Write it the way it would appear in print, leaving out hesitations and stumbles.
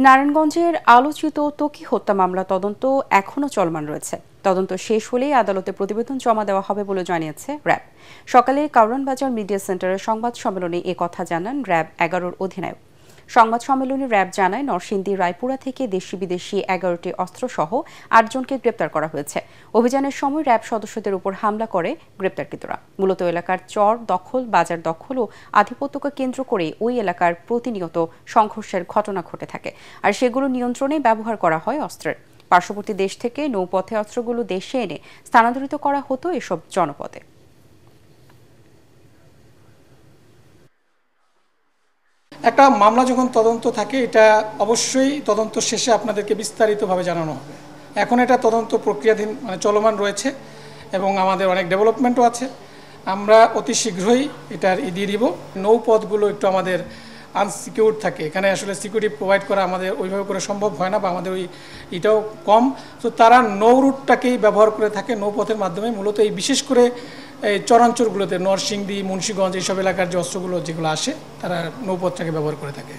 নারায়ণগঞ্জের আলোচিত ত্বকী হত্যা মামলা তদন্ত এখনো চলমান রয়েছে। তদন্ত শেষ হলেই আদালতে প্রতিবেদন জমা দেওয়া হবে বলে জানিয়েছে র্যাব। সকালে কারওয়ানবাজার মিডিয়া সেন্টারের সংবাদ সম্মেলনে কথা জানান র্যাব ১১-র অধিনায়ক। সংবাদ সম্মেলনে র্যাব জানায়, নরসিংদী রায়পুরা থেকে দেশি বিদেশি ১১টি অস্ত্রসহ ৮ জনকে গ্রেপ্তার করা হয়েছে। অভিযানের সময় র্যাব সদস্যদের উপর হামলা করে গ্রেপ্তারকৃতরা। মূলত এলাকার চর দখল, বাজার দখল ও আধিপত্যকে কেন্দ্র করে ওই এলাকার প্রতিনিয়ত সংঘর্ষের ঘটনা ঘটে থাকে, আর সেগুলো নিয়ন্ত্রণে ব্যবহার করা হয় অস্ত্রের। পার্শ্ববর্তী দেশ থেকে নৌপথে অস্ত্রগুলো দেশে এনে স্থানান্তরিত করা হতো এসব জনপদে। একটা মামলা যখন তদন্ত থাকে, এটা অবশ্যই তদন্ত শেষে আপনাদেরকে বিস্তারিতভাবে জানানো হবে। এখন এটা তদন্ত প্রক্রিয়াধীন, চলমান রয়েছে এবং আমাদের অনেক ডেভেলপমেন্টও আছে। আমরা অতি শীঘ্রই এটার দিয়ে দিব। নৌপথগুলো একটু আমাদের আনসিকিউর থাকে, এখানে আসলে সিকিউরিটি প্রোভাইড করা আমাদের ওইভাবে করে সম্ভব হয় না, বা আমাদের এটাও কম। তো তারা নৌ রুটটাকেই ব্যবহার করে থাকে, নৌপথের মাধ্যমে মূলত এই বিশেষ করে এই চরাঞ্চলগুলোতে নরসিংদী, মুন্সিগঞ্জ এইসব এলাকার যে অস্ত্রগুলো যেগুলো আসে, তারা নৌপথটাকে ব্যবহার করে থাকে।